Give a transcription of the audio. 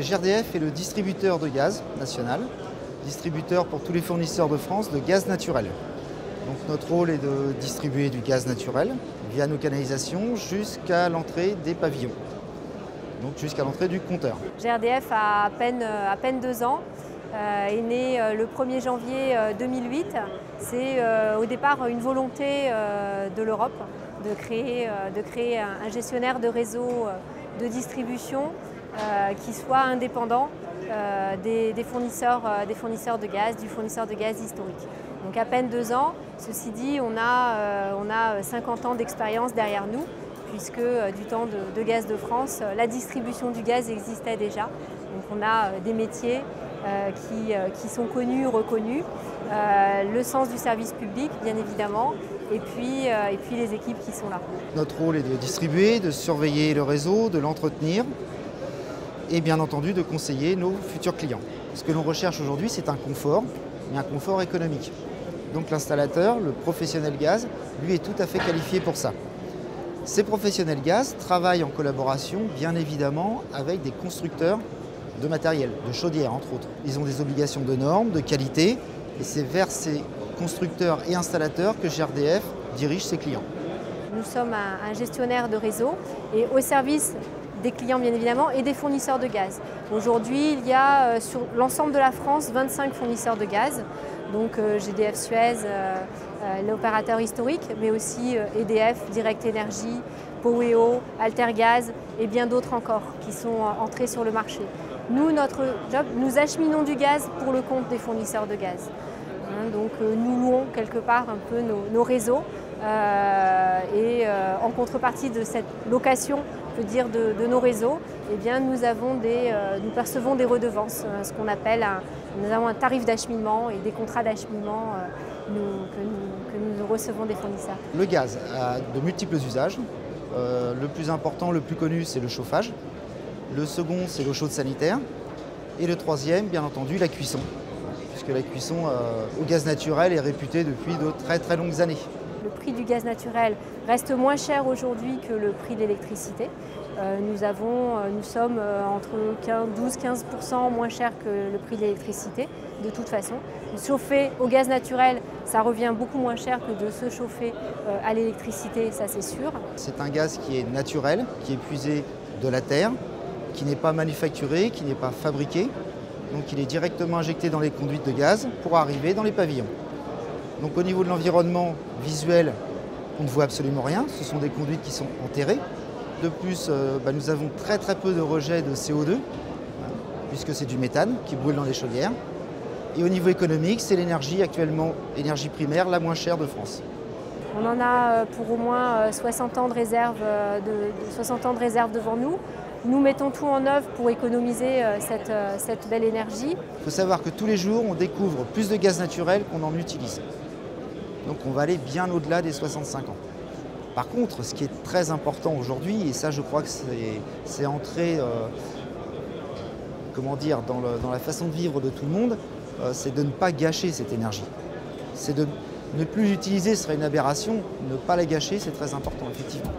GRDF est le distributeur de gaz national, distributeur pour tous les fournisseurs de France de gaz naturel. Donc notre rôle est de distribuer du gaz naturel via nos canalisations jusqu'à l'entrée des pavillons, donc jusqu'à l'entrée du compteur. GRDF a à peine 2 ans, est né le 1er janvier 2008. C'est au départ une volonté de l'Europe de créer un gestionnaire de réseau de distribution qui soit indépendant des fournisseurs de gaz, du fournisseur de gaz historique. Donc à peine 2 ans, ceci dit, on a 50 ans d'expérience derrière nous, puisque du temps de Gaz de France, la distribution du gaz existait déjà. Donc on a des métiers qui sont connus, reconnus, le sens du service public bien évidemment, et puis les équipes qui sont là. Notre rôle est de distribuer, de surveiller le réseau, de l'entretenir et bien entendu de conseiller nos futurs clients. Ce que l'on recherche aujourd'hui, c'est un confort, mais un confort économique. Donc l'installateur, le professionnel gaz, lui est tout à fait qualifié pour ça. Ces professionnels gaz travaillent en collaboration bien évidemment avec des constructeurs de matériel, de chaudières entre autres. Ils ont des obligations de normes, de qualité, et c'est vers ces constructeurs et installateurs que GRDF dirige ses clients. Nous sommes un gestionnaire de réseau et au service des clients bien évidemment et des fournisseurs de gaz. Aujourd'hui, il y a sur l'ensemble de la France 25 fournisseurs de gaz, donc GDF Suez, l'opérateur historique, mais aussi EDF, Direct Énergie, Poweo, Altergaz et bien d'autres encore qui sont entrés sur le marché. Nous, notre job, nous acheminons du gaz pour le compte des fournisseurs de gaz. Donc nous louons quelque part un peu nos réseaux et en contrepartie de cette location, je peux dire, de nos réseaux, eh bien, nous percevons des redevances, ce qu'on appelle nous avons un tarif d'acheminement et des contrats d'acheminement que nous recevons des fournisseurs. Le gaz a de multiples usages. Le plus important, le plus connu, c'est le chauffage. Le second, c'est l'eau chaude sanitaire. Et le troisième, bien entendu, la cuisson. Puisque la cuisson au gaz naturel est réputée depuis de très très longues années. Le prix du gaz naturel reste moins cher aujourd'hui que le prix de l'électricité. Nous sommes entre 12-15% moins cher que le prix de l'électricité, de toute façon. Chauffer au gaz naturel, ça revient beaucoup moins cher que de se chauffer à l'électricité, ça c'est sûr. C'est un gaz qui est naturel, qui est puisé de la terre, qui n'est pas manufacturé, qui n'est pas fabriqué. Donc il est directement injecté dans les conduites de gaz pour arriver dans les pavillons. Donc au niveau de l'environnement visuel, on ne voit absolument rien. Ce sont des conduites qui sont enterrées. De plus, nous avons très peu de rejet de CO2, puisque c'est du méthane qui brûle dans les chaudières. Et au niveau économique, c'est l'énergie actuellement, énergie primaire, la moins chère de France. On en a pour au moins 60 ans de réserve, devant nous. Nous mettons tout en œuvre pour économiser cette belle énergie. Il faut savoir que tous les jours, on découvre plus de gaz naturel qu'on en utilise. Donc on va aller bien au-delà des 65 ans. Par contre, ce qui est très important aujourd'hui, et ça je crois que c'est entré dans la façon de vivre de tout le monde, c'est de ne pas gâcher cette énergie. C'est de ne plus l'utiliser, ce serait une aberration. Ne pas la gâcher, c'est très important, effectivement.